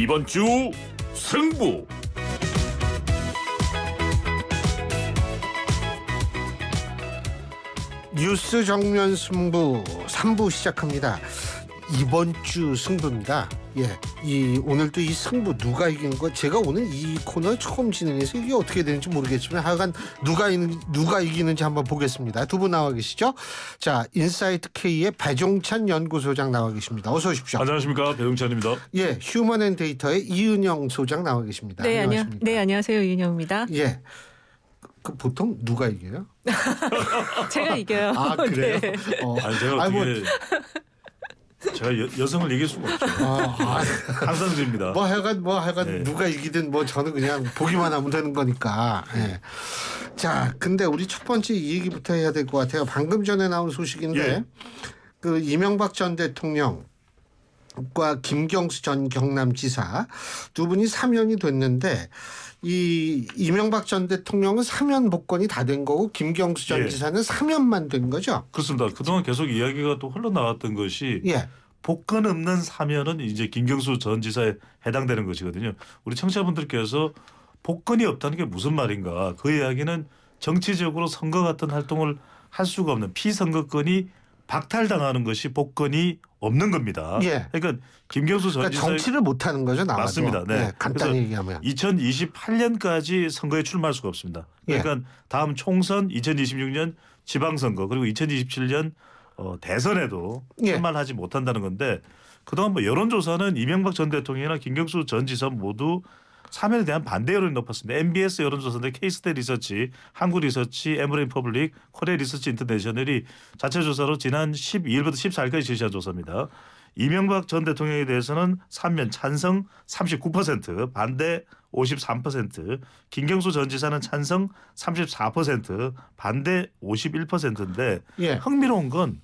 이번 주 승부. 뉴스 정면 승부 3부 시작합니다. 이번 주 승부입니다. 오늘도 이 승부 누가 이기는 거, 제가 오늘 이 코너 처음 진행해서 이게 어떻게 되는지 모르겠지만 하여간 누가 이기는지 한번 보겠습니다. 두 분 나와 계시죠? 자, 인사이트 K의 배종찬 연구소장 나와 계십니다. 어서 오십시오. 안녕하십니까, 배종찬입니다. 휴먼앤데이터의 이은영 소장 나와 계십니다. 네, 안녕하세요, 이은영입니다. 보통 누가 이겨요? 제가 이겨요. 아, 그래요? 네. 아니, 제가 여성을 이길 수가 없죠. 항상 집니다. 하여간 누가 이기든 저는 그냥 보기만 하면 되는 거니까. 네. 자, 근데 우리 첫 번째 이 얘기부터 해야 될 것 같아요. 방금 전에 나온 소식인데 그 이명박 전 대통령과 김경수 전 경남지사 두 분이 사면이 됐는데, 이 이명박 전 대통령은 사면 복권이 다 된 거고 김경수 전 지사는 사면만 된 거죠? 그렇습니다. 그동안 계속 이야기가 또 흘러나왔던 것이 복권 없는 사면은 이제 김경수 전 지사에 해당되는 것이거든요. 우리 청취자분들께서 복권이 없다는 게 무슨 말인가, 그 이야기는 정치적으로 선거 같은 활동을 할 수가 없는 피선거권이 박탈당하는 것이 복권이 없는 겁니다. 그러니까 김경수 전 지사 정치를 못하는 거죠, 나와도. 맞습니다. 네. 간단히 얘기하면 2028년까지 선거에 출마할 수가 없습니다. 그러니까 다음 총선, 2026년 지방선거, 그리고 2027년 대선에도 출마하지 못한다는 건데, 그동안 여론조사는 이명박 전 대통령이나 김경수 전 지사 모두 사면에 대한 반대 여론이 높았습니다. MBS 여론조사인데 케이스테 리서치, 한국리서치, 에머레인 퍼블릭, 코리아 리서치 인터내셔널이 자체 조사로 지난 12일부터 14일까지 실시한 조사입니다. 이명박 전 대통령에 대해서는 사면 찬성 39%, 반대 53%, 김경수 전 지사는 찬성 34%, 반대 51%인데 흥미로운 건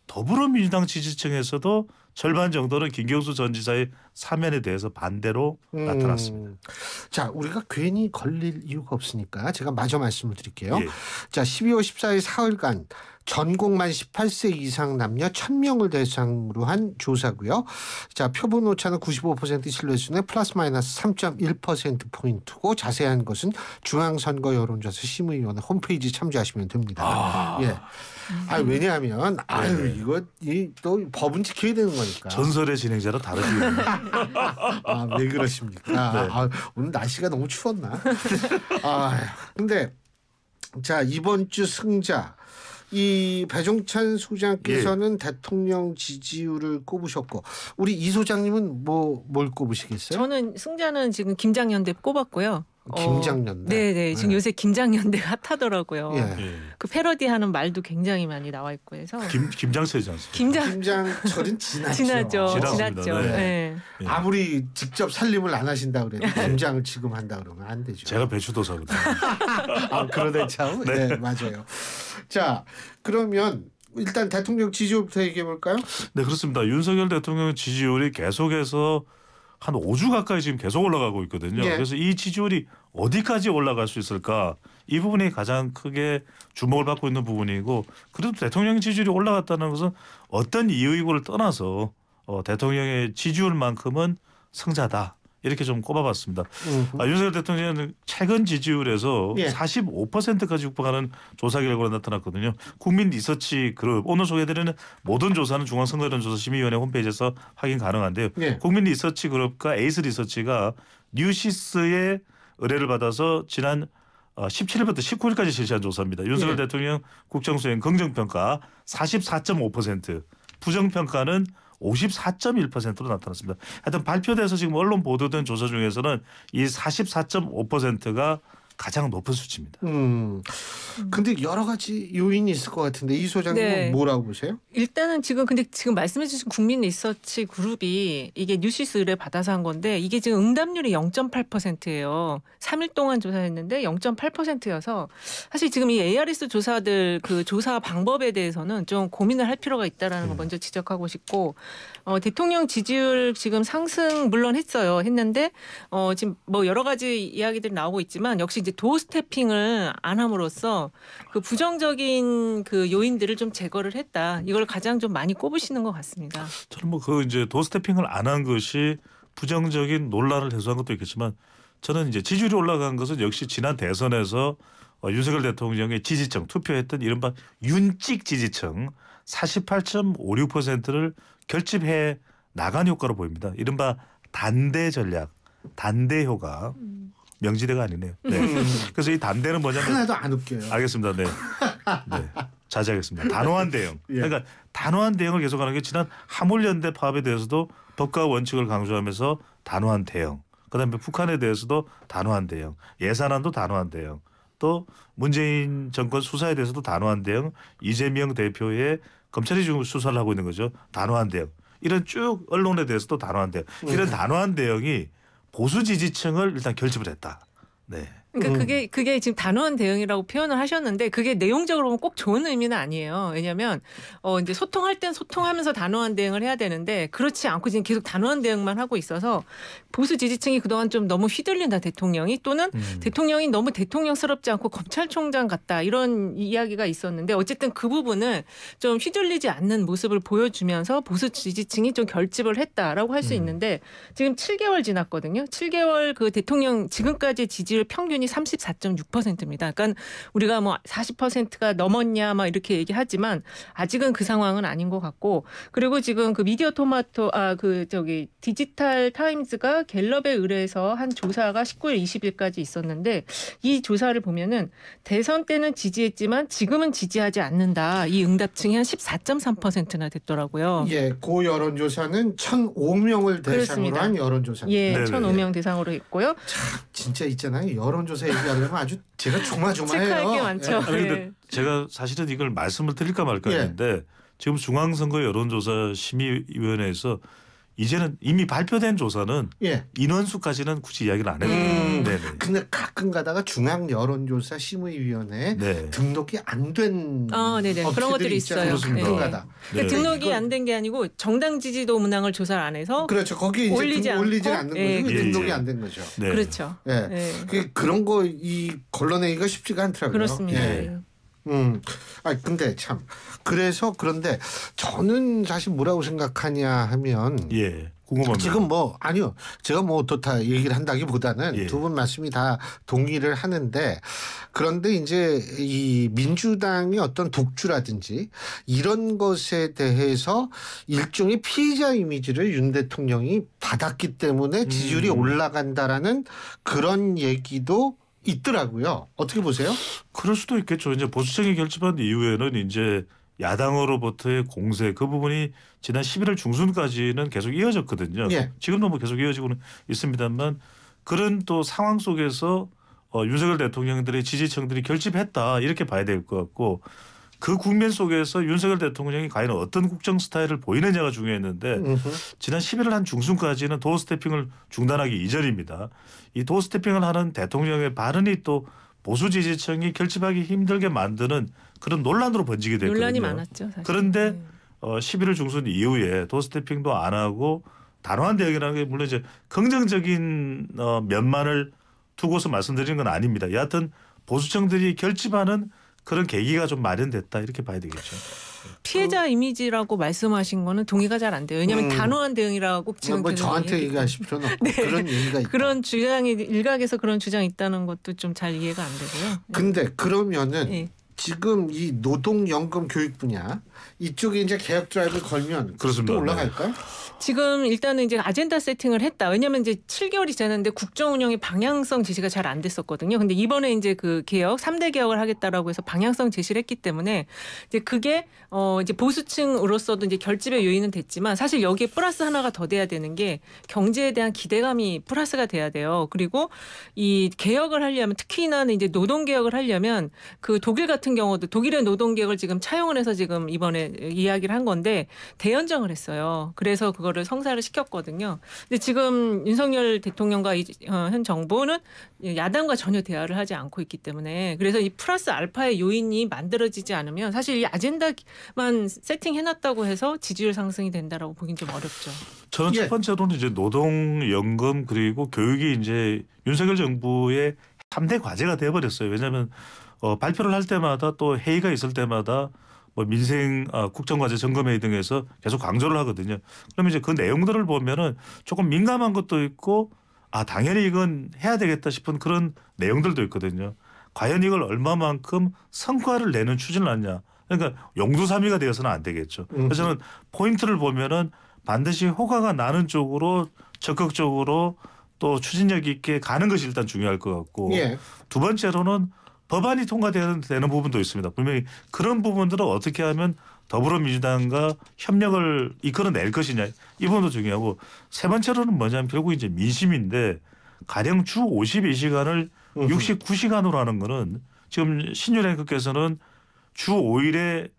더불어민주당 지지층에서도 절반 정도는 김경수 전 지사의 사면에 대해서 반대로 나타났습니다. 자, 우리가 괜히 걸릴 이유가 없으니까 제가 마저 말씀을 드릴게요. 자, 12월 14일 사흘간 전국만 18세 이상 남녀 1000명을 대상으로 한 조사고요. 자, 표본 오차는 95% 신뢰 수준의 플러스 마이너스 3.1%포인트고 자세한 것은 중앙선거 여론조사 심의위원회 홈페이지 참조하시면 됩니다. 왜냐하면 또 법은 지켜야 되는 거니까. 전설의 진행자라 다르지. 왜 그러십니까? 오늘 날씨가 너무 추웠나? 근데 자, 이번 주 승자 이 배종찬 소장께서는 대통령 지지율을 꼽으셨고, 우리 이 소장님은 뭘 꼽으시겠어요? 저는 승자는 지금 김장연대 꼽았고요. 김장연대. 네. 지금 요새 김장연대가 핫하더라고요. 그 패러디하는 말도 굉장히 많이 나와 있고 해서. 김장철이지 않습니까? 김장철은 지났죠. 네. 아무리 직접 살림을 안 하신다 그래도 김장을 지금 한다 그러면 안 되죠. 제가 배추도사거든요. 그러네 참. 네, 맞아요. 자, 그러면 일단 대통령 지지율부터 얘기해 볼까요? 네, 그렇습니다. 윤석열 대통령 지지율이 계속해서 한 5주 가까이 지금 계속 올라가고 있거든요. 그래서 이 지지율이 어디까지 올라갈 수 있을까? 이 부분이 가장 크게 주목을 받고 있는 부분이고, 그래도 대통령 지지율이 올라갔다는 것은 어떤 이유이고를 떠나서 대통령의 지지율만큼은 승자다, 이렇게 좀 꼽아봤습니다. 윤석열 대통령은 최근 지지율에서 45%까지 육박하는 조사 결과가 나타났거든요. 국민 리서치 그룹, 오늘 소개해드리는 모든 조사는 중앙선거여론조사심의위원회 홈페이지에서 확인 가능한데요. 국민 리서치 그룹과 에이스 리서치가 뉴시스의 의뢰를 받아서 지난 17일부터 19일까지 실시한 조사입니다. 윤석열 대통령 국정수행 긍정평가 44.5%, 부정평가는 54.1%로 나타났습니다. 하여튼 발표돼서 지금 언론 보도된 조사 중에서는 이 44.5%가 가장 높은 수치입니다. 근데 여러 가지 요인이 있을 것 같은데 이 소장님은 뭐라고 보세요? 일단은 지금 말씀해 주신 국민 리서치 그룹이 이게 뉴시스 의뢰 받아서 한 건데, 이게 지금 응답률이 0.8%예요. 3일 동안 조사했는데 0.8%여서 사실 지금 이 ARS 조사들 그 조사 방법에 대해서는 좀 고민을 할 필요가 있다라는 거 먼저 지적하고 싶고, 대통령 지지율 지금 상승 물론 했는데 지금 여러 가지 이야기들이 나오고 있지만, 역시 이제 도어 스태핑을 안 함으로써 그 부정적인 그 요인들을 좀 제거를 했다. 이걸 가장 좀 많이 꼽으시는 것 같습니다. 저는 이제 도어 스태핑을 안 한 것이 부정적인 논란을 해소한 것도 있겠지만 저는 이제 지지율이 올라간 것은 역시 지난 대선에서 윤석열 대통령의 지지층 투표했던 이른바 윤찍 지지층 48.56%를 결집해 나간 효과로 보입니다. 이른바 단대 전략, 단대 효과. 명지대가 아니네요. 네. 그래서 이 단대는 뭐냐면 하나도 안 웃겨요. 알겠습니다. 네. 네. 자제하겠습니다. 단호한 대응. 예. 그러니까 단호한 대응을 계속하는 게 지난 화물연대 파업에 대해서도 법과 원칙을 강조하면서 단호한 대응. 그다음에 북한에 대해서도 단호한 대응. 예산안도 단호한 대응. 또 문재인 정권 수사에 대해서도 단호한 대응. 이재명 대표의 검찰이 지금 수사를 하고 있는 거죠. 단호한 대응. 이런 쭉 언론에 대해서도 단호한 대응. 이런 단호한 대응이 보수 지지층을 일단 결집을 했다. 네. 그러니까 그게 지금 단호한 대응이라고 표현을 하셨는데 그게 내용적으로 보면 꼭 좋은 의미는 아니에요. 왜냐하면 이제 소통할 땐 소통하면서 단호한 대응을 해야 되는데 그렇지 않고 지금 계속 단호한 대응만 하고 있어서 보수 지지층이 그동안 좀 너무 휘둘린다 대통령이 또는 대통령이 너무 대통령스럽지 않고 검찰총장 같다 이런 이야기가 있었는데 어쨌든 그 부분을 좀 휘둘리지 않는 모습을 보여주면서 보수 지지층이 좀 결집을 했다라고 할 수 있는데 지금 7개월 지났거든요. 7개월 그 대통령 지금까지 지지율 평균이 34.6%입니다. 그러니까 우리가 뭐 40%가 넘었냐 막 이렇게 얘기하지만 아직은 그 상황은 아닌 것 같고 그리고 지금 그 미디어 토마토 디지털 타임즈가 갤럽에 의뢰해서 한 조사가 19일 20일까지 있었는데 이 조사를 보면은 대선 때는 지지했지만 지금은 지지하지 않는다. 이 응답층이 한 14.3%나 됐더라고요. 예, 그 여론조사는 1,005명을 대상으로 그렇습니다. 한 여론조사입니다. 예, 네네. 1,005명 대상으로 했고요. 진짜 있잖아요. 여론조사 얘기하려면 아주 제가 조마조마해요. 체크할 게 많죠. 예. 아니 근데 네. 제가 사실은 이걸 말씀을 드릴까 말까 예. 했는데 지금 중앙선거 여론조사 심의위원회에서 이제는 이미 발표된 조사는 예. 인원수까지는 굳이 이야기를 안 해요. 네네. 근데 가끔 가다가 중앙 여론조사 심의위원회에 네. 등록이 안 된 네네. 그런 것들이 있어요. 그렇습니다. 가끔 네. 가다. 네. 그러니까 등록이 이건- 안 된 게 아니고 정당 지지도 문항을 조사를 안 해서 그렇죠. 거기 이제 올리지 올리지 않고? 않는 예, 거죠. 예, 등록이 예. 안 된 거죠. 네. 그렇죠. 예. 네. 그런 거 이 걸러내기가 쉽지가 않더라고요. 그렇습니다. 예. 근데 참 그런데 저는 사실 뭐라고 생각하냐 하면 예. 궁금합니다. 지금 아니요. 제가 또 다 얘기를 한다기보다는 예. 두 분 말씀이 다 동의를 하는데 그런데 이제 이 민주당의 어떤 독주라든지 이런 것에 대해서 일종의 피해자 이미지를 윤 대통령이 받았기 때문에 지지율이 올라간다라는 그런 얘기도 있더라고요. 어떻게 보세요? 그럴 수도 있겠죠. 이제 보수층이 결집한 이후에는 이제 야당으로부터의 공세 그 부분이 지난 11월 중순까지는 계속 이어졌거든요. 예. 지금도 뭐 계속 이어지고는 있습니다만 그런 또 상황 속에서 윤석열 대통령들의 지지층들이 결집했다 이렇게 봐야 될 것 같고 그 국면 속에서 윤석열 대통령이 과연 어떤 국정 스타일을 보이느냐가 중요했는데 지난 11월 한 중순까지는 도어 스태핑을 중단하기 이전입니다. 이 도어 스태핑을 하는 대통령의 발언이 또 보수 지지층이 결집하기 힘들게 만드는 그런 논란으로 번지게 됐거든요. 논란이 많았죠. 사실. 그런데 네. 11월 중순 이후에 도어 스태핑도 안 하고 단호한 대응이라는 게 물론 이제 긍정적인 면만을 두고서 말씀드리는 건 아닙니다. 여하튼 보수층들이 결집하는 그런 계기가 좀 마련됐다 이렇게 봐야 되겠죠. 피해자 이미지라고 말씀하신 거는 동의가 잘 안 돼요. 왜냐하면 단호한 대응이라고 지금 계속 저한테 얘기했기 얘기하실 필요는 없고 네. 그런 얘기가 있다. 그런 주장이 일각에서 그런 주장이 있다는 것도 좀 잘 이해가 안 되고요. 근데 그러면은 네. 지금 이 노동연금 교육 분야 이쪽에 이제 개혁 드라이브를 걸면 그렇습니다. 또 올라갈까요? 지금 일단은 이제 아젠다 세팅을 했다. 왜냐하면 이제 7개월이 지났는데 국정 운영의 방향성 제시가 잘 안 됐었거든요. 근데 이번에 이제 그 개혁 3대 개혁을 하겠다라고 해서 방향성 제시를 했기 때문에 이제 그게 이제 보수층으로서도 이제 결집의 요인은 됐지만 사실 여기에 플러스 하나가 더 돼야 되는 게 경제에 대한 기대감이 플러스가 돼야 돼요. 그리고 이 개혁을 하려면 특히나 이제 노동 개혁을 하려면 그 독일 같은 경우도 독일의 노동 개혁을 지금 차용을 해서 지금 이번에 이야기를 한 건데 대연정을 했어요. 그래서 그거를 성사를 시켰거든요. 근데 지금 윤석열 대통령과 현 정부는 야당과 전혀 대화를 하지 않고 있기 때문에 그래서 이 플러스 알파의 요인이 만들어지지 않으면 사실 이 아젠다만 세팅해놨다고 해서 지지율 상승이 된다라고 보긴 좀 어렵죠. 저는 예. 첫 번째로는 이제 노동연금 그리고 교육이 이제 윤석열 정부의 3대 과제가 되어버렸어요. 왜냐하면 발표를 할 때마다 또 회의가 있을 때마다 뭐 민생 국정과제 점검회의 등에서 계속 강조를 하거든요. 그러면 이제 그 내용들을 보면은 조금 민감한 것도 있고 당연히 이건 해야 되겠다 싶은 그런 내용들도 있거든요. 과연 이걸 얼마만큼 성과를 내는 추진을 하냐. 그러니까 용두사미가 되어서는 안 되겠죠. 그래서 저는 포인트를 보면은 반드시 효과가 나는 쪽으로 적극적으로 또 추진력 있게 가는 것이 일단 중요할 것 같고 예. 두 번째로는 법안이 통과되는 부분도 있습니다. 분명히 그런 부분들을 어떻게 하면 더불어민주당과 협력을 이끌어낼 것이냐 이 부분도 중요하고 세 번째로는 뭐냐면 결국 이제 민심인데 가령 주 52시간을 69시간으로 하는 거는 지금 신윤 앵커께서는 주 5일에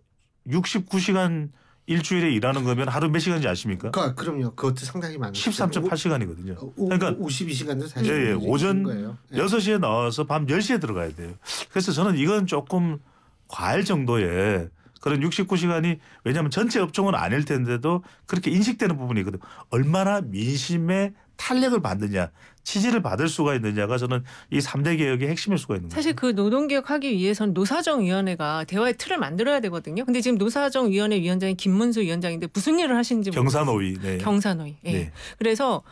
69시간 일주일에 일하는 거면 하루 몇 시간인지 아십니까? 그럼요. 그것도 상당히 많아요. 13.8시간이거든요. 그러니까 52시간도 사실 예, 오전 거예요. 6시에 나와서 밤 10시에 들어가야 돼요. 그래서 저는 이건 조금 과할 정도의 그런 69시간이 왜냐하면 전체 업종은 아닐 텐데도 그렇게 인식되는 부분이 있거든요. 얼마나 민심의 탄력을 받느냐 지지를 받을 수가 있느냐가 저는 이 3대 개혁의 핵심일 수가 있는 거죠. 사실 그 노동개혁하기 위해서는 노사정위원회가 대화의 틀을 만들어야 되거든요. 근데 지금 노사정위원회 위원장이 김문수 위원장인데 무슨 일을 하시는지 경사노위. 네. 경사노위. 예. 네. 그래서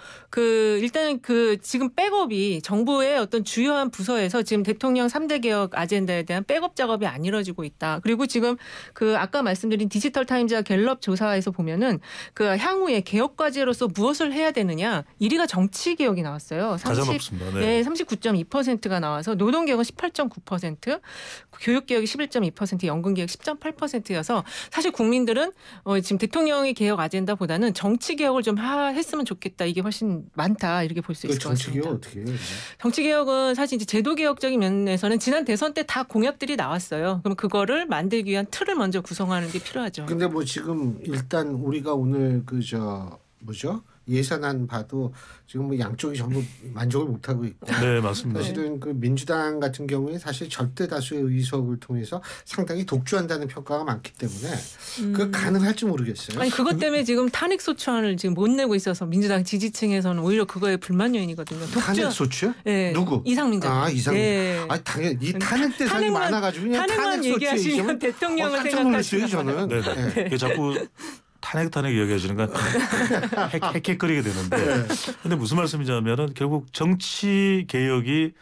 일단 지금 백업이 정부의 어떤 주요한 부서에서 지금 대통령 3대 개혁 아젠다에 대한 백업 작업이 안 이루어지고 있다. 그리고 지금 아까 말씀드린 디지털 타임즈와 갤럽 조사에서 보면은 향후에 개혁 과제로서 무엇을 해야 되느냐 1위가 정치 개혁이 나왔어요. 가장 높습니다. 네, 39.2%가 나와서 노동개혁은 18.9%, 교육개혁이 11.2%, 연금개혁 10.8%여서 사실 국민들은 지금 대통령의 개혁 아젠다보다는 정치개혁을 좀 했으면 좋겠다. 이게 훨씬 많다. 이렇게 볼 수 있을 것 같습니다. 정치개혁 어떻게 해요? 정치개혁은 사실 이제 제도개혁적인 면에서는 지난 대선 때 다 공약들이 나왔어요. 그럼 그거를 만들기 위한 틀을 먼저 구성하는 게 필요하죠. 근데 뭐 지금 일단 우리가 오늘 예산안 봐도 지금 뭐 양쪽이 전부 만족을 못 하고 있고. 네, 맞습니다. 사실은 그 민주당 같은 경우에 사실 절대 다수의 의석을 통해서 상당히 독주한다는 평가가 많기 때문에 그 가능할지 모르겠어요. 아니 그것 때문에 지금 탄핵 소추안을 지금 못 내고 있어서 민주당 지지층에서는 오히려 그거에 불만 요인이거든요. 탄핵 소추요? 네. 누구? 이상민 장. 이상민. 네. 당연히 이 탄핵 대상이 많아가지고 그냥 탄핵만 얘기하시면 대통령을 생각하시는 저는. 네. 자꾸 탄핵 이야기하시는 건 헥헥거리게 되는데 근데 무슨 말씀이냐면은 결국 정치 개혁이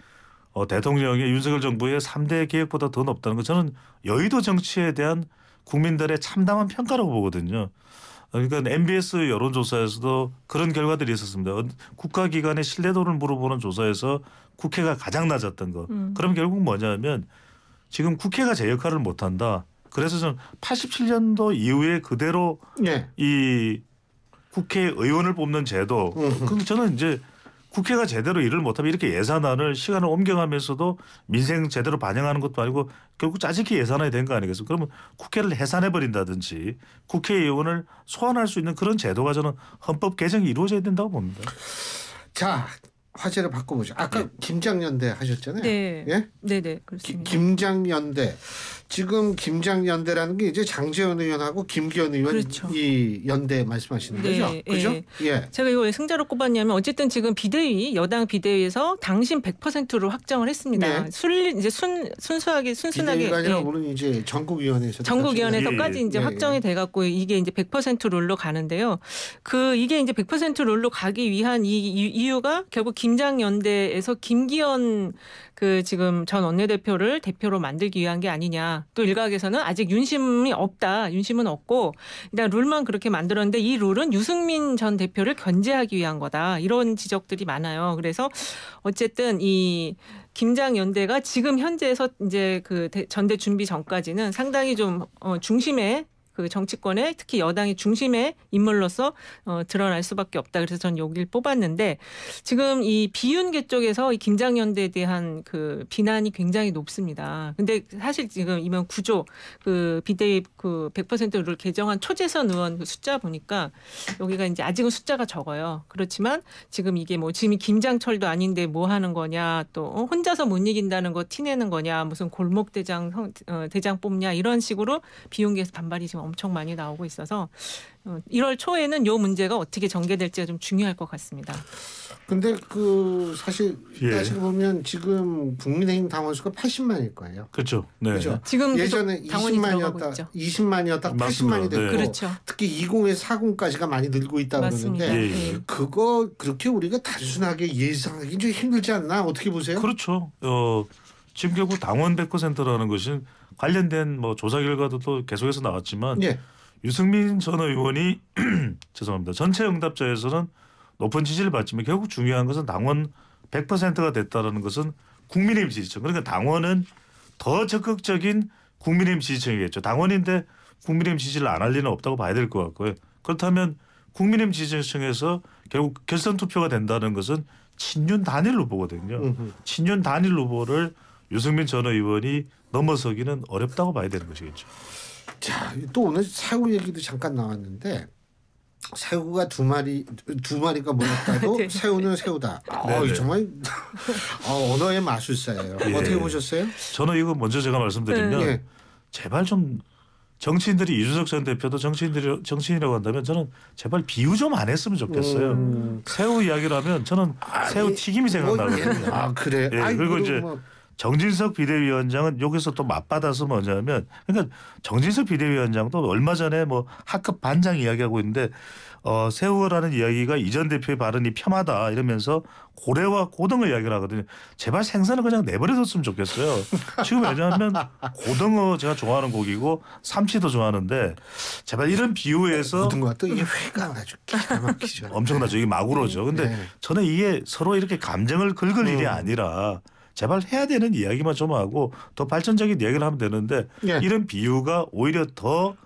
대통령의 윤석열 정부의 3대 개혁보다 더 높다는 건 저는 여의도 정치에 대한 국민들의 참담한 평가라고 보거든요. 그러니까 MBS 여론조사에서도 그런 결과들이 있었습니다. 국가기관의 신뢰도를 물어보는 조사에서 국회가 가장 낮았던 거. 그럼 결국 뭐냐면 지금 국회가 제 역할을 못한다. 그래서 저는 87년도 이후에 그대로 이 국회의원을 뽑는 제도. 그럼 저는 이제 국회가 제대로 일을 못하면 이렇게 예산안을 시간을 옮겨가면서도 민생 제대로 반영하는 것도 아니고 결국 짜집기 예산안이 된 거 아니겠어요? 그러면 국회를 해산해버린다든지 국회의원을 소환할 수 있는 그런 제도가 저는 헌법 개정이 이루어져야 된다고 봅니다. 자. 화제를 바꿔보죠. 아까 김장연대 하셨잖아요. 네. 예? 네네 그렇습니다. 김장연대. 지금 김장연대라는 게 이제 장제원 의원하고 김기현 의원 그렇죠. 이 연대 말씀하시는 거죠? 그죠? 예. 제가 이거 왜 승자로 꼽았냐면 어쨌든 지금 비대위 여당 비대위에서 당신 100%로 확정을 했습니다. 이제 순순하게 비대위가 아니라 물론 이제 전국위원회에서 전국위원회에서까지 이제 확정이 돼갖고 이게 이제 100% 룰로 가는데요. 이게 이제 100% 룰로 가기 위한 이유가 결국 김장연대에서 김기현 지금 전 원내대표를 대표로 만들기 위한 게 아니냐. 또 일각에서는 아직 윤심은 없고 일단 룰만 그렇게 만들었는데 이 룰은 유승민 전 대표를 견제하기 위한 거다. 이런 지적들이 많아요. 그래서 어쨌든 이 김장연대가 지금 현재에서 이제 전대 준비 전까지는 상당히 좀 중심에 정치권의 특히 여당의 중심의 인물로서 드러날 수밖에 없다. 그래서 전 여기를 뽑았는데 지금 이 비윤계 쪽에서 이 김장연대에 대한 비난이 굉장히 높습니다. 근데 사실 지금 이번 구조 비대위 100%를 개정한 초재선 의원 숫자 보니까 여기가 이제 아직은 숫자가 적어요. 그렇지만 지금 이게 지금 김장철도 아닌데 뭐 하는 거냐 또 혼자서 못 이긴다는 거 티내는 거냐 무슨 골목 대장 뽑냐 이런 식으로 비윤계에서 반발이 지금 엄청 많이 나오고 있어서 1월 초에는 이 문제가 어떻게 전개될지가 좀 중요할 것 같습니다. 근데 사실 따지고 보면 지금 국민의힘 당원수가 80만일 거예요. 그렇죠. 네. 그렇죠. 지금 예전에 20만이었다 80만이 됐고 네. 그렇죠. 특히 20에서 40까지가 많이 늘고 있다고 맞습니다. 그러는데 예. 그거 그렇게 우리가 단순하게 예상하기 좀 힘들지 않나 어떻게 보세요? 그렇죠. 지금 결국 당원 100%라는 것은 관련된 뭐 조사 결과도 또 계속해서 나왔지만 예. 유승민 전 의원이 죄송합니다. 전체 응답자에서는 높은 지지를 받지만 결국 중요한 것은 당원 100%가 됐다는 것은 국민의힘 지지층. 그러니까 당원은 더 적극적인 국민의힘 지지층이겠죠. 당원인데 국민의힘 지지를 안 할 리는 없다고 봐야 될 것 같고요. 그렇다면 국민의힘 지지층에서 결국 결선 투표가 된다는 것은 친윤 단일 후보거든요. 친윤 단일 후보를 유승민 전 의원이 넘어서기는 어렵다고 봐야 되는 것이겠죠. 자, 또 오늘 새우 얘기도 잠깐 나왔는데 새우가 두 마리가 모였다도 네. 새우는 새우다. 네네. 정말 언어의 마술사예요. 예. 어떻게 보셨어요? 저는 이거 먼저 제가 말씀드리면 예. 제발 좀 정치인들이 이준석 전 대표도 정치인이라고 한다면 저는 제발 비유 좀 안 했으면 좋겠어요. 새우 이야기를 하면 저는 새우 튀김이 생각나거든요. 그래. 예, 그리고 이제 정진석 비대위원장은 여기서 또 맞받아서 뭐냐면 그러니까 정진석 비대위원장도 얼마 전에 뭐 학급 반장 이야기하고 있는데 세월하는 이야기가 이전 대표의 발언이 폄하다 이러면서 고래와 고등어 이야기를 하거든요. 제발 생선을 그냥 내버려뒀으면 좋겠어요. 지금 왜냐하면 고등어 제가 좋아하는 고기고 삼치도 좋아하는데 제발 이런 비유에서 고등어가 또 이게 회가 아주 기가 막히죠. 엄청나죠. 이게 마구로죠. 근데 네. 저는 이게 서로 이렇게 감정을 긁을 일이 아니라 제발 해야 되는 이야기만 좀 하고 더 발전적인 이야기를 하면 되는데 예. 이런 비유가 오히려 더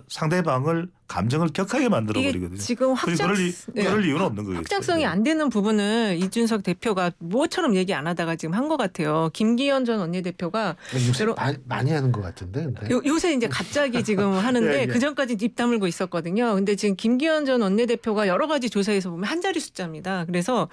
상대방을 감정을 격하게 만들어 이게 버리거든요. 지금 그럴 이유는 없는 거겠죠. 확장성이 안 되는 부분을 이준석 대표가 뭐처럼 얘기 안 하다가 지금 한 것 같아요. 김기현 전 원내대표가 요새 많이 하는 것 같은데. 근데. 요새 이제 갑자기 지금 하는데 예, 예. 그 전까지 입 다물고 있었거든요. 근데 지금 김기현 전 원내대표가 여러 가지 조사에서 보면 한 자리 숫자입니다. 그래서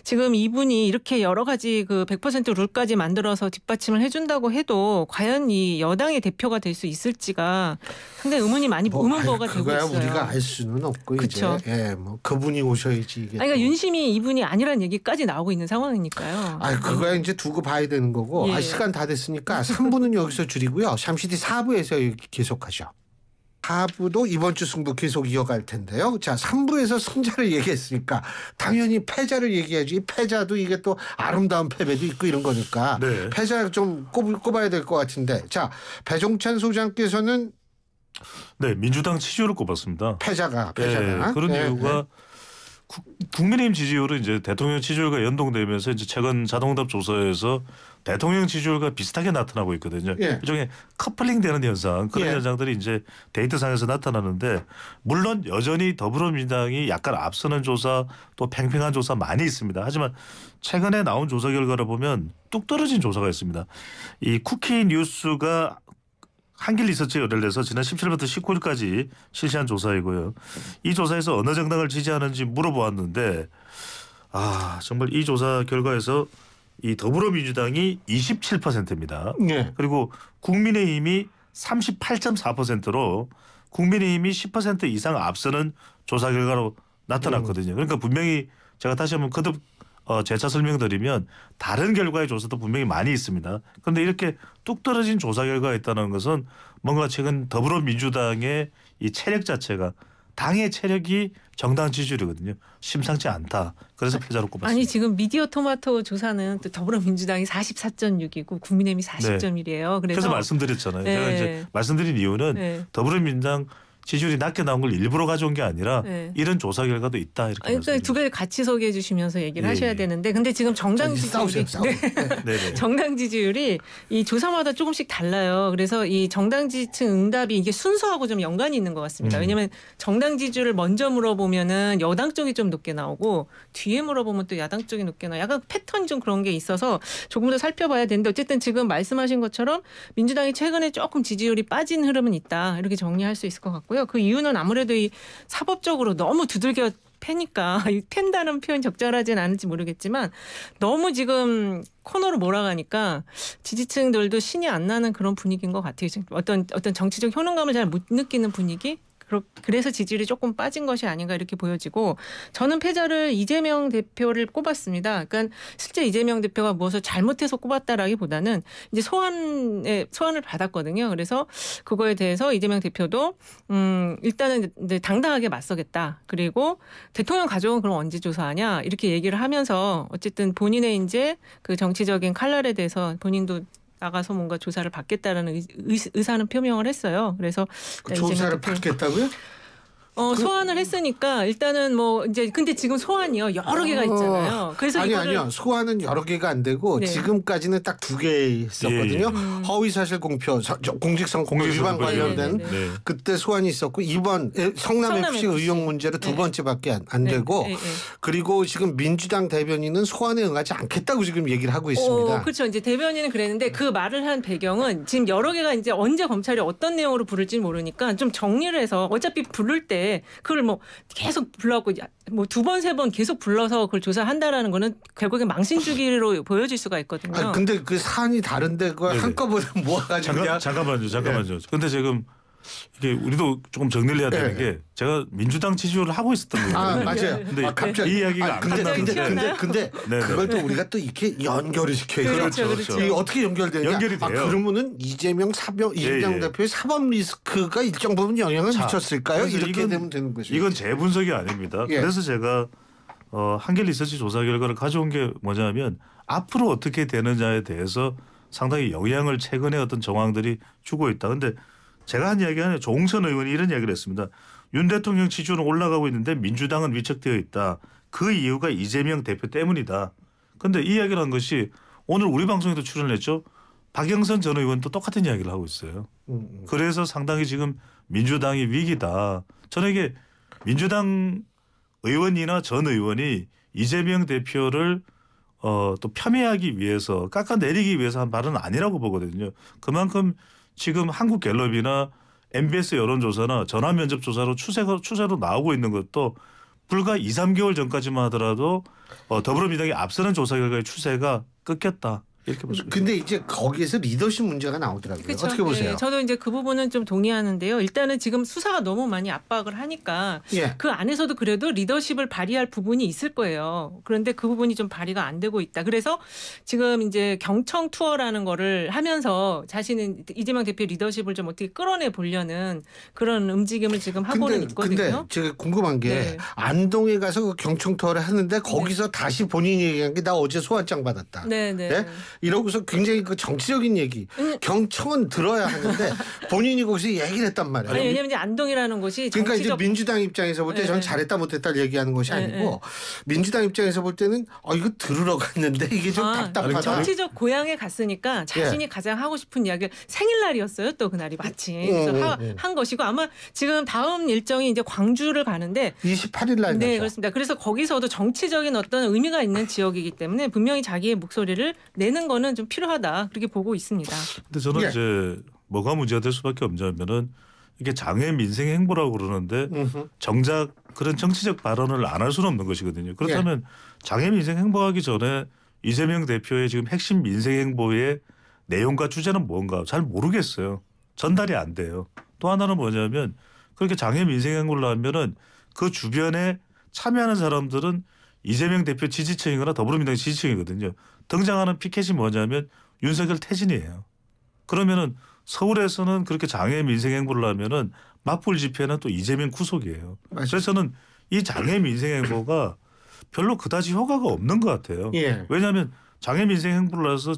지금 이분이 이렇게 여러 가지 100% 룰까지 만들어서 뒷받침을 해준다고 해도 과연 이 여당의 대표가 될 수 있을지가 상당히 의문거가 되고 있어요. 우리가 알 수는 없고 그쵸. 이제 그분이 오셔야지 이게. 그러니까 윤심이 이분이 아니라는 얘기까지 나오고 있는 상황이니까요. 그거야 이제 두고 봐야 되는 거고. 예. 시간 다 됐으니까 3부는 여기서 줄이고요. 잠시 뒤 4부에서 계속하죠. 4부도 이번 주 승부 계속 이어갈 텐데요. 자, 3부에서 승자를 얘기했으니까 당연히 패자를 얘기해야지. 패자도 이게 또 아름다운 패배도 있고 이런 거니까 네. 패자 좀 꼽아야 될 것 같은데. 자, 배종찬 소장께서는 네, 민주당 지지율을 꼽았습니다. 패자가. 네, 그런 네, 이유가 국민의힘 지지율은 이제 대통령 지지율과 연동되면서 이제 최근 자동응답 조사에서 대통령 지지율과 비슷하게 나타나고 있거든요. 예. 일종의 커플링되는 현상 그런 예. 현상들이 이제 데이터상에서 나타나는데 물론 여전히 더불어민주당이 약간 앞서는 조사 또 팽팽한 조사 많이 있습니다. 하지만 최근에 나온 조사 결과를 보면 뚝 떨어진 조사가 있습니다. 이 쿠키 뉴스가 한길 리서치에 의뢰해서 지난 17일부터 19일까지 실시한 조사이고요. 이 조사에서 어느 정당을 지지하는지 물어보았는데 정말 이 조사 결과에서 이 더불어민주당이 27%입니다. 예. 그리고 국민의힘이 38.4%로 국민의힘이 10% 이상 앞서는 조사 결과로 나타났거든요. 그러니까 분명히 제가 다시 한번 거듭 재차 설명드리면 다른 결과의 조사도 분명히 많이 있습니다. 그런데 이렇게 뚝 떨어진 조사 결과가 있다는 것은 뭔가 최근 더불어민주당의 이 체력 자체가 당의 체력이 정당 지지율이거든요. 심상치 않다. 그래서 패자로 꼽았습니다. 아니 지금 미디어 토마토 조사는 또 더불어민주당이 44.6이고 국민의힘이 40.1이에요. 그래서 말씀드렸잖아요. 네. 제가 이제 말씀드린 이유는 네. 더불어민주당 지지율이 낮게 나온 걸 일부러 가져온 게 아니라 네. 이런 조사 결과도 있다 이렇게 그러니까 두 개를 같이 소개해 주시면서 얘기를 예, 하셔야 예. 되는데 근데 지금 정당 지지율이 네네. 정당 지지율이 이 조사마다 조금씩 달라요. 그래서 이 정당 지지층 응답이 이게 순서하고 좀 연관이 있는 것 같습니다. 왜냐하면 정당 지지율을 먼저 물어보면은 여당 쪽이 좀 높게 나오고 뒤에 물어보면 또 야당 쪽이 높게 나와요. 약간 패턴이 좀 그런 게 있어서 조금 더 살펴봐야 되는데 어쨌든 지금 말씀하신 것처럼 민주당이 최근에 조금 지지율이 빠진 흐름은 있다. 이렇게 정리할 수 있을 것 같고요. 그 이유는 아무래도 이 사법적으로 너무 두들겨 패니까 팬다는 표현 적절하진 않을지 모르겠지만 너무 지금 코너로 몰아가니까 지지층들도 신이 안 나는 그런 분위기인 것 같아요. 어떤 정치적 효능감을 잘 못 느끼는 분위기. 그래서 지지율이 조금 빠진 것이 아닌가 이렇게 보여지고 저는 패자를 이재명 대표를 꼽았습니다. 그러니까 실제 이재명 대표가 무엇을 잘못해서 꼽았다라기보다는 이제 소환을 받았거든요. 그래서 그거에 대해서 이재명 대표도 일단은 이제 당당하게 맞서겠다. 그리고 대통령 가족은 그럼 언제 조사하냐 이렇게 얘기를 하면서 어쨌든 본인의 이제 그 정치적인 칼날에 대해서 본인도 나가서 뭔가 조사를 받겠다라는 의사는 표명을 했어요. 그래서 그 조사를 받겠다고요? 소환을 했으니까 일단은 뭐 이제 근데 지금 소환이요 여러 개가 있잖아요. 그래서 아니요 소환은 여러 개가 안 되고 네. 지금까지는 딱 2개 있었거든요. 허위사실 공표 공직선거 위반 관련된 네. 그때 소환이 있었고 이번 성남 FC 의혹 문제로 두 번째밖에 안 되고 그리고 지금 민주당 대변인은 소환에 응하지 않겠다고 지금 얘기를 하고 있습니다. 그렇죠. 이제 대변인은 그랬는데 그 말을 한 배경은 지금 여러 개가 이제 언제 검찰이 어떤 내용으로 부를지 모르니까 좀 정리를 해서 어차피 부를 때 그걸 뭐 계속 불러갖고 뭐 2번, 3번 계속 불러서 그걸 조사한다라는 거는 결국에 망신주기로 보여질 수가 있거든요. 아니, 근데 그 사안이 다른데 그걸 한꺼번에 모아가지고 잠깐만요. 근데 지금 이게 우리도 조금 정리를 해야 되는 게 제가 민주당 지지율을 하고 있었던 거예요. 맞아요. 근데 갑자기 이 이야기가 안 끝나는데 근데 그걸 또 우리가 또 이렇게 연결을 시켜야 돼요. 그렇죠. 이게 어떻게 연결되냐? 연결이 돼요. 그러면은 이재명 대표의 사법 리스크가 일정 부분 영향을 미쳤을까요? 이렇게 되면 되는 거죠. 이건 제 분석이 아닙니다. 그래서 제가 한길 리서치 조사 결과를 가져온 게 뭐냐면 앞으로 어떻게 되느냐에 대해서 상당히 영향을 최근에 어떤 정황들이 주고 있다. 근데 제가 한 이야기가 아니라 조홍천 의원이 이런 이야기를 했습니다. 윤 대통령 지지율은 올라가고 있는데 민주당은 위축되어 있다. 그 이유가 이재명 대표 때문이다. 그런데 이 이야기를 한 것이 오늘 우리 방송에도 출연을 했죠. 박영선 전 의원도 똑같은 이야기를 하고 있어요. 그래서 상당히 지금 민주당이 위기다. 저는 이게 민주당 의원이나 전 의원이 이재명 대표를 또 폄훼하기 위해서 깎아내리기 위해서 한 발언은 아니라고 보거든요. 그만큼 지금 한국갤럽이나 MBS 여론조사나 전화면접조사로 추세로 나오고 있는 것도 불과 2, 3개월 전까지만 하더라도 더불어민주당이 앞서는 조사 결과의 추세가 끊겼다. 이렇게 볼 수 있습니다. 근데 이제 거기에서 리더십 문제가 나오더라고요. 그쵸? 어떻게 보세요? 네, 저도 이제 그 부분은 좀 동의하는데요. 일단은 지금 수사가 너무 많이 압박을 하니까 그 안에서도 그래도 리더십을 발휘할 부분이 있을 거예요. 그런데 그 부분이 좀 발휘가 안 되고 있다. 그래서 지금 이제 경청 투어라는 거를 하면서 자신은 이재명 대표 리더십을 좀 어떻게 끌어내 보려는 그런 움직임을 지금 하고는 있거든요. 근데 제가 궁금한 게 안동에 가서 그 경청 투어를 하는데 거기서 다시 본인이 얘기한 게 나 어제 소환장 받았다. 네? 이러고서 굉장히 그 정치적인 얘기 경청은 들어야 하는데 본인이 거기서 얘기를 했단 말이에요. 아니, 왜냐하면 이제 안동이라는 곳이 그러니까 이제 민주당 입장에서 볼 때 저는 잘했다 못했다 얘기하는 것이 아니고 민주당 입장에서 볼 때는 이거 들으러 갔는데 이게 좀 답답하다. 정치적 고향에 갔으니까 자신이 가장 하고 싶은 이야기를 생일날이었어요. 또 그날이 마침 그래서 한 것이고 아마 지금 다음 일정이 이제 광주를 가는데 28일 날 네, 그렇습니다. 그래서 거기서도 정치적인 어떤 의미가 있는 지역이기 때문에 분명히 자기의 목소리를 내는 거는 좀 필요하다 그렇게 보고 있습니다. 근데 저는 이제 뭐가 문제가 될 수밖에 없냐면은 이게 장애 민생 행보라고 그러는데 정작 그런 정치적 발언을 안 할 수는 없는 것이거든요. 그렇다면 장애 민생 행보하기 전에 이재명 대표의 지금 핵심 민생 행보의 내용과 주제는 뭔가 잘 모르겠어요. 전달이 안 돼요. 또 하나는 뭐냐면 그렇게 장애 민생 행보를 하면은 그 주변에 참여하는 사람들은 이재명 대표 지지층이거나 더불어민주당 지지층이거든요. 등장하는 피켓이 뭐냐면 윤석열 퇴진이에요. 그러면은 서울에서는 그렇게 장애 민생 행보를 하면은 맞불 집회는 또 이재명 구속이에요. 그래서 저는 이 장애 민생 행보가 별로 그다지 효과가 없는 것 같아요. 왜냐하면 장애 민생 행보를 해서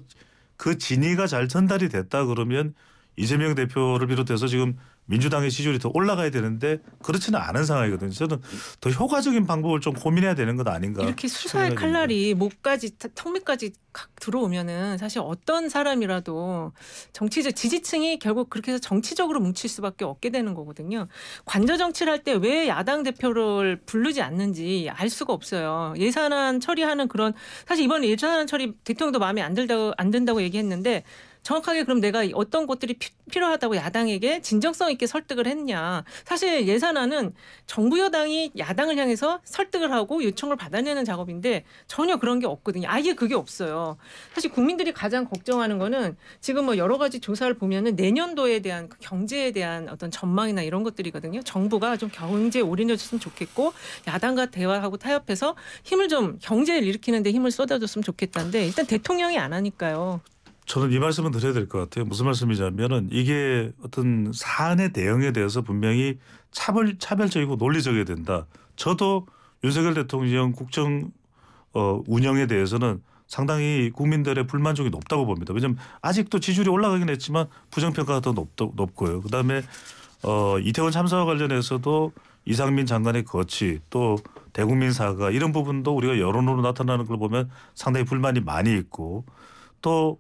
그 진위가 잘 전달이 됐다 그러면 이재명 대표를 비롯해서 지금 민주당의 지지율이 더 올라가야 되는데 그렇지는 않은 상황이거든요. 저는 더 효과적인 방법을 좀 고민해야 되는 것 아닌가. 이렇게 수사의 칼날이 목까지 턱 밑까지 들어오면은 사실 어떤 사람이라도 정치적 지지층이 결국 그렇게 해서 정치적으로 뭉칠 수밖에 없게 되는 거거든요. 관저 정치를 할 때 왜 야당 대표를 부르지 않는지 알 수가 없어요. 예산안 처리하는 그런 사실 이번 예산안 처리 대통령도 마음에 안 든다고 얘기했는데 정확하게 그럼 내가 어떤 것들이 필요하다고 야당에게 진정성 있게 설득을 했냐. 사실 예산안은 정부 여당이 야당을 향해서 설득을 하고 요청을 받아내는 작업인데 전혀 그런 게 없거든요. 아예 그게 없어요. 사실 국민들이 가장 걱정하는 거는 지금 뭐 여러 가지 조사를 보면은 내년도에 대한 그 경제에 대한 어떤 전망이나 이런 것들이거든요. 정부가 좀 경제에 올인해줬으면 좋겠고 야당과 대화하고 타협해서 힘을 좀 경제를 일으키는 데 힘을 쏟아줬으면 좋겠다는데 일단 대통령이 안 하니까요. 저는 이 말씀은 드려야 될 것 같아요. 무슨 말씀이냐면은 이게 어떤 사안의 대응에 대해서 분명히 차별적이고 논리적이어야 된다. 저도 윤석열 대통령 국정 운영에 대해서는 상당히 국민들의 불만족이 높다고 봅니다. 왜냐하면 아직도 지지율이 올라가긴 했지만 부정평가가 더 높고요. 그다음에 이태원 참사와 관련해서도 이상민 장관의 거취 또 대국민 사과 이런 부분도 우리가 여론으로 나타나는 걸 보면 상당히 불만이 많이 있고 또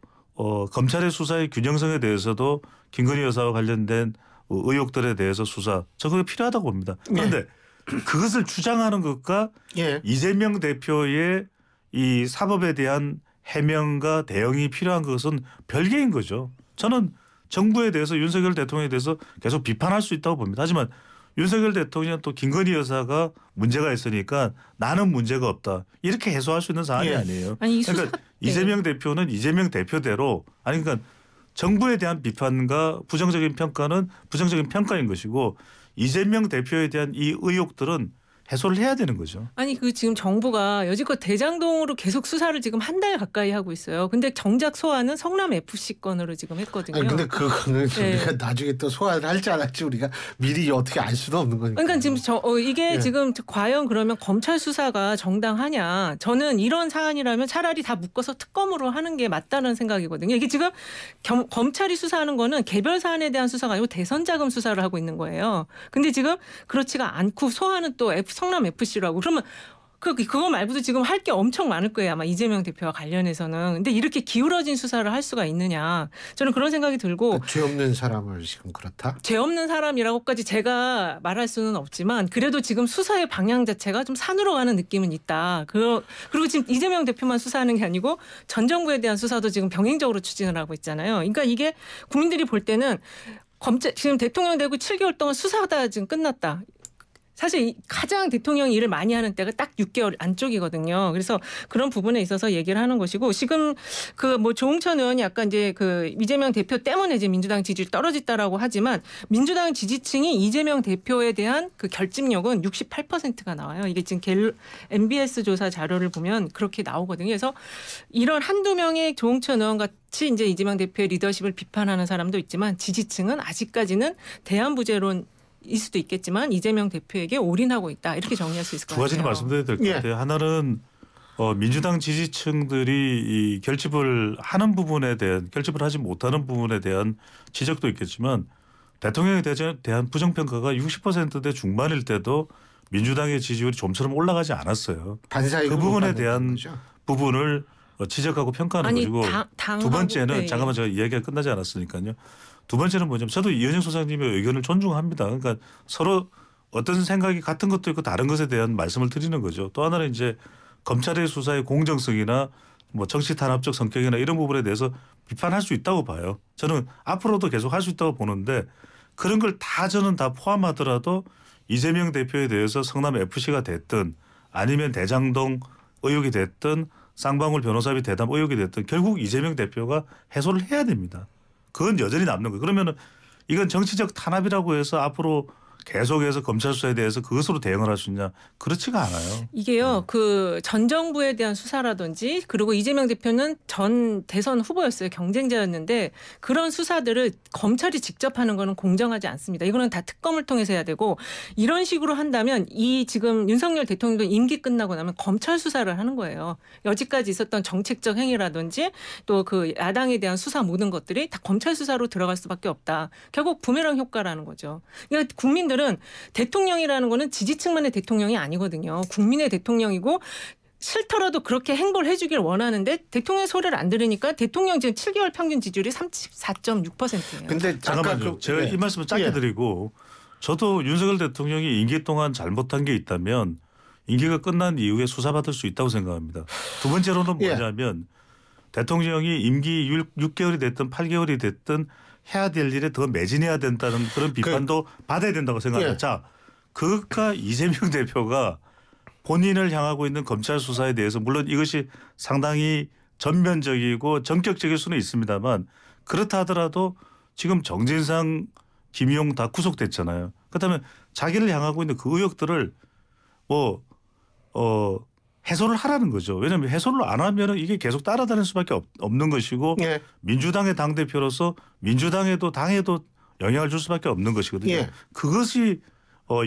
검찰의 수사의 균형성에 대해서도 김건희 여사와 관련된 의혹들에 대해서 수사 저거 필요하다고 봅니다. 그런데 그것을 주장하는 것과 이재명 대표의 이 사법에 대한 해명과 대응이 필요한 것은 별개인 거죠. 저는 정부에 대해서 윤석열 대통령에 대해서 계속 비판할 수 있다고 봅니다. 하지만 윤석열 대통령 또 김건희 여사가 문제가 있으니까 나는 문제가 없다. 이렇게 해소할 수 있는 사안이 아니에요. 그러니까 이재명 대표는 이재명 대표대로 아니 그러니까 정부에 대한 비판과 부정적인 평가는 부정적인 평가인 것이고 이재명 대표에 대한 이 의혹들은 해소를 해야 되는 거죠. 아니 그 지금 정부가 여지껏 대장동으로 계속 수사를 지금 한 달 가까이 하고 있어요. 근데 정작 소환은 성남 FC 건으로 지금 했거든요. 아니 근데 그거는 우리가 나중에 또 소환을 할지 안 할지 우리가 미리 어떻게 알 수도 없는 거니까. 그러니까 지금 이게 지금 과연 그러면 검찰 수사가 정당하냐? 저는 이런 사안이라면 차라리 다 묶어서 특검으로 하는 게 맞다는 생각이거든요. 이게 지금 검찰이 수사하는 거는 개별 사안에 대한 수사가 아니고 대선 자금 수사를 하고 있는 거예요. 근데 지금 그렇지가 않고 소환은 또 성남 FC라고 그러면 그거 말고도 지금 할 게 엄청 많을 거예요. 아마 이재명 대표와 관련해서는. 근데 이렇게 기울어진 수사를 할 수가 있느냐. 저는 그런 생각이 들고. 그러니까 죄 없는 사람을 지금 그렇다? 죄 없는 사람이라고까지 제가 말할 수는 없지만 그래도 지금 수사의 방향 자체가 좀 산으로 가는 느낌은 있다. 그리고 지금 이재명 대표만 수사하는 게 아니고 전 정부에 대한 수사도 지금 병행적으로 추진을 하고 있잖아요. 그러니까 이게 국민들이 볼 때는 지금 대통령 되고 7개월 동안 수사하다 지금 끝났다. 사실 가장 대통령이 일을 많이 하는 때가 딱 6개월 안쪽이거든요. 그래서 그런 부분에 있어서 얘기를 하는 것이고 지금 그 뭐 조홍천 의원이 아까 이제 그 이재명 대표 때문에 이제 민주당 지지율이 떨어졌다라고 하지만 민주당 지지층이 이재명 대표에 대한 그 결집력은 68%가 나와요. 이게 지금 MBS 조사 자료를 보면 그렇게 나오거든요. 그래서 이런 한두 명의 조홍천 의원 같이 이제 이재명 대표의 리더십을 비판하는 사람도 있지만 지지층은 아직까지는 대안부재론 일 수도 있겠지만 이재명 대표에게 올인하고 있다. 이렇게 정리할 수 있을 것 같아요. 두 가지는 말씀드려야 될 것 같아요. 하나는 민주당 지지층들이 이 결집을 하는 부분에 대한 결집을 하지 못하는 부분에 대한 지적도 있겠지만 대통령에 대한 부정평가가 60%대 중반일 때도 민주당의 지지율이 좀처럼 올라가지 않았어요. 그 부분에 대한 부분을 지적하고 평가하는 것이고 두 번째는 잠깐만 제가 이야기가 끝나지 않았으니까요. 두 번째는 뭐냐면 저도 이현영 소장님의 의견을 존중합니다. 그러니까 서로 어떤 생각이 같은 것도 있고 다른 것에 대한 말씀을 드리는 거죠. 또 하나는 이제 검찰의 수사의 공정성이나 뭐 정치 탄압적 성격이나 이런 부분에 대해서 비판할 수 있다고 봐요. 저는 앞으로도 계속 할 수 있다고 보는데 그런 걸 다 저는 다 포함하더라도 이재명 대표에 대해서 성남 FC가 됐든 아니면 대장동 의혹이 됐든 쌍방울 변호사비 대담 의혹이 됐든 결국 이재명 대표가 해소를 해야 됩니다. 그건 여전히 남는 거예요. 그러면은 이건 정치적 탄압이라고 해서 앞으로 계속해서 검찰 수사에 대해서 그것으로 대응을 할 수 있냐? 그렇지가 않아요. 이게요. 그 전 정부에 대한 수사라든지 그리고 이재명 대표는 전 대선 후보였어요. 경쟁자였는데 그런 수사들을 검찰이 직접 하는 거는 공정하지 않습니다. 이거는 다 특검을 통해서 해야 되고 이런 식으로 한다면 이 지금 윤석열 대통령도 임기 끝나고 나면 검찰 수사를 하는 거예요. 여지까지 있었던 정책적 행위라든지 또 그 야당에 대한 수사 모든 것들이 다 검찰 수사로 들어갈 수밖에 없다. 결국 부메랑 효과라는 거죠. 그러니까 국민들은 대통령이라는 거는 지지층만의 대통령이 아니거든요. 국민의 대통령이고 싫더라도 그렇게 행보를 해주길 원하는데 대통령 소리를 안 들으니까 대통령 지금 7개월 평균 지지율이 34.6%예요. 근데 잠깐만요. 제가 이 말씀을 짧게 드리고 저도 윤석열 대통령이 임기 동안 잘못한 게 있다면 임기가 끝난 이후에 수사받을 수 있다고 생각합니다. 두 번째로는 뭐냐면 대통령이 임기 6개월이 됐든 8개월이 됐든 해야 될 일에 더 매진해야 된다는 그런 비판도 받아야 된다고 생각합니다. 예. 자, 그러니까 이재명 대표가 본인을 향하고 있는 검찰 수사에 대해서 물론 이것이 상당히 전면적이고 전격적일 수는 있습니다만 그렇다 하더라도 지금 정진상, 김용 다 구속됐잖아요. 그렇다면 자기를 향하고 있는 그 의혹들을 해소를 하라는 거죠. 왜냐하면 해소를 안 하면 이게 계속 따라다닐 수밖에 없는 것이고 예. 민주당의 당대표로서 민주당에도 당에도 영향을 줄 수밖에 없는 것이거든요. 예. 그것이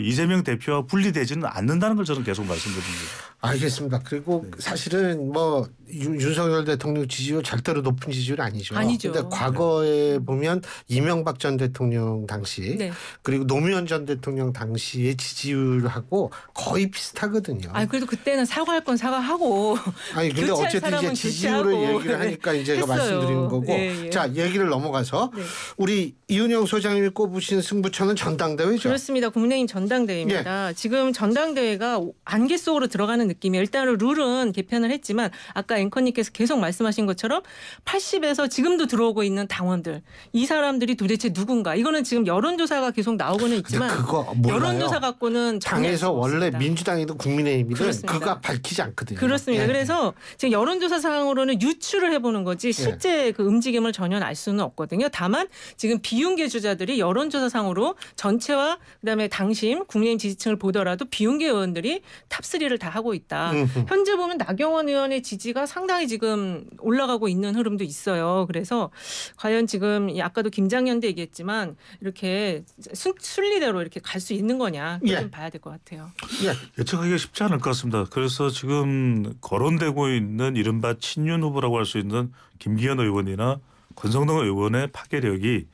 이재명 대표와 분리되지는 않는다는 걸 저는 계속 말씀드립니다. 알겠습니다. 그리고 사실은 뭐 윤석열 대통령 지지율 절대로 높은 지지율 아니죠. 아니죠. 근데 과거에 보면 이명박 전 대통령 당시 네. 그리고 노무현 전 대통령 당시의 지지율하고 거의 비슷하거든요. 아 그래도 그때는 사과할 건 사과하고. 아니 근데 교체할 어쨌든 이제 사람은 지지율을 교체하고. 얘기를 하니까 이제 제가 했어요. 말씀드린 거고. 예, 예. 자, 얘기를 넘어가서 네. 우리 이은영 소장님이 꼽으신 승부처는 전당대회죠. 그렇습니다. 국민의힘 전당대회입니다. 지금 전당대회가 안개 속으로 들어가는 느낌이에요. 일단은 룰은 개편을 했지만 아까 앵커님께서 계속 말씀하신 것처럼 80에서 지금도 들어오고 있는 당원들. 이 사람들이 도대체 누군가. 이거는 지금 여론조사가 계속 나오고는 있지만 근데 그거 몰라요. 여론조사 갖고는 전혀 알 당에서 수가 원래 없습니다. 민주당이든 국민의힘이든 그렇습니다. 그거 밝히지 않거든요. 그렇습니다. 예. 그래서 지금 여론조사상으로는 유추를 해보는 거지 실제 그 움직임을 전혀 알 수는 없거든요. 다만 지금 비윤계 주자들이 여론조사상으로 전체와 그다음에 당심 국민의힘 지지층을 보더라도 비윤계 의원들이 탑3를 다 하고 있다. 현재 보면 나경원 의원의 지지가 상당히 지금 올라가고 있는 흐름도 있어요. 그래서 과연 지금 아까도 김장현도 얘기했지만 이렇게 순리대로 이렇게 갈 수 있는 거냐 예. 좀 봐야 될 것 같아요. 예. 예측하기가 쉽지 않을 것 같습니다. 그래서 지금 거론되고 있는 이른바 친윤 후보라고 할 수 있는 김기현 의원이나 권성동 의원의 파괴력이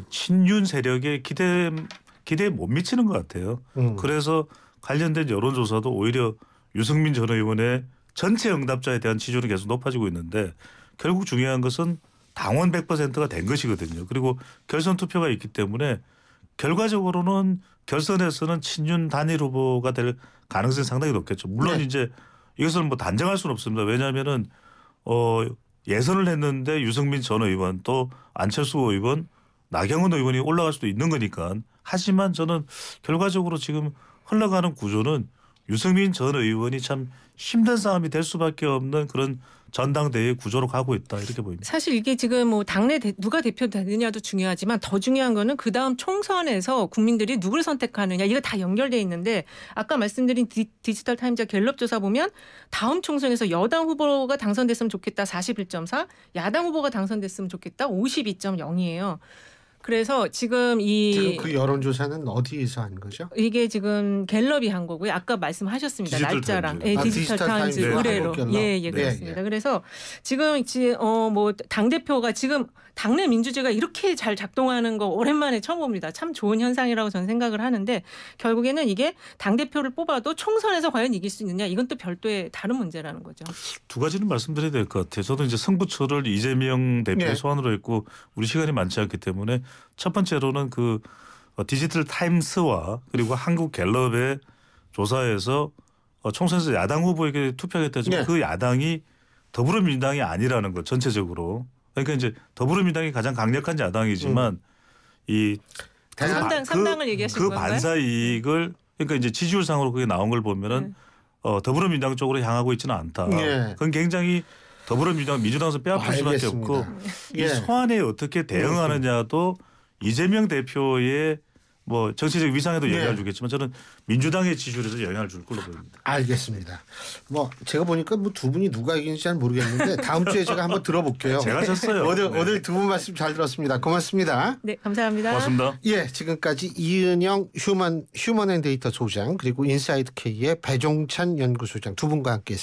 친윤 세력에 기대에 못 미치는 것 같아요. 그래서 관련된 여론조사도 오히려 유승민 전 의원의 전체 응답자에 대한 지지율이 계속 높아지고 있는데 결국 중요한 것은 당원 100%가 된 것이거든요. 그리고 결선 투표가 있기 때문에 결과적으로는 결선에서는 친윤 단일 후보가 될 가능성이 상당히 높겠죠. 물론 네. 이제 이것을 뭐 단정할 수는 없습니다. 왜냐하면은 예선을 했는데 유승민 전 의원 또 안철수 의원, 나경원 의원이 올라갈 수도 있는 거니까. 하지만 저는 결과적으로 지금 흘러가는 구조는 유승민 전 의원이 참 힘든 싸움이 될 수밖에 없는 그런 전당대회 구조로 가고 있다 이렇게 보입니다. 사실 이게 지금 뭐 당내 누가 대표 되느냐도 중요하지만 더 중요한 거는 그다음 총선에서 국민들이 누굴 선택하느냐 이거 다 연결돼 있는데 아까 말씀드린 디지털 타임즈 갤럽 조사 보면 다음 총선에서 여당 후보가 당선됐으면 좋겠다 41.4, 야당 후보가 당선됐으면 좋겠다 52.0이에요. 그래서 지금 그 여론조사는 어디에서 한 거죠? 이게 지금 갤럽이 한 거고요. 아까 말씀하셨습니다. 디지털 날짜랑 타임즈. 디지털 타임즈 타임즈. 의뢰로 갤럽. 예 그렇습니다. 그래서 지금 뭐 당 대표가 지금 당내 민주주의가 이렇게 잘 작동하는 거 오랜만에 처음 봅니다. 참 좋은 현상이라고 저는 생각을 하는데 결국에는 이게 당 대표를 뽑아도 총선에서 과연 이길 수 있느냐 이건 또 별도의 다른 문제라는 거죠. 두 가지는 말씀드려야 될 것 같아요. 저도 이제 승부처를 이재명 대표의 네. 소환으로 했고 우리 시간이 많지 않기 때문에 첫 번째로는 그 디지털 타임스와 그리고 한국 갤럽의 조사에서 총선에서 야당 후보에게 투표하겠다지만 네. 그 야당이 더불어민주당이 아니라는 것 전체적으로. 그러니까 이제 더불어민주당이 가장 강력한 야당이지만 이 삼당을 얘기하시는 그 건가요? 반사 이익을 그러니까 이제 지지율상으로 그게 나온 걸 보면은 더불어민주당 쪽으로 향하고 있지는 않다. 네. 그건 굉장히 민주당에서 빼앗을 수밖에 알겠습니다. 없고 이 예. 소환에 어떻게 대응하느냐도 이재명 대표의 뭐 정치적 위상에도 영향을 네. 주겠지만 저는 민주당의 지지율에도 영향을 줄 걸로 보입니다. 알겠습니다. 뭐 제가 보니까 뭐 두 분이 누가 이긴지 잘 모르겠는데 다음 주에 제가 한번 들어볼게요. 제가 졌어요. 오늘 두 분 말씀 잘 들었습니다. 고맙습니다. 네 감사합니다. 고맙습니다. 예, 지금까지 이은영 휴먼앤데이터 소장 그리고 인사이드 K의 배종찬 연구소장 두 분과 함께했습니다.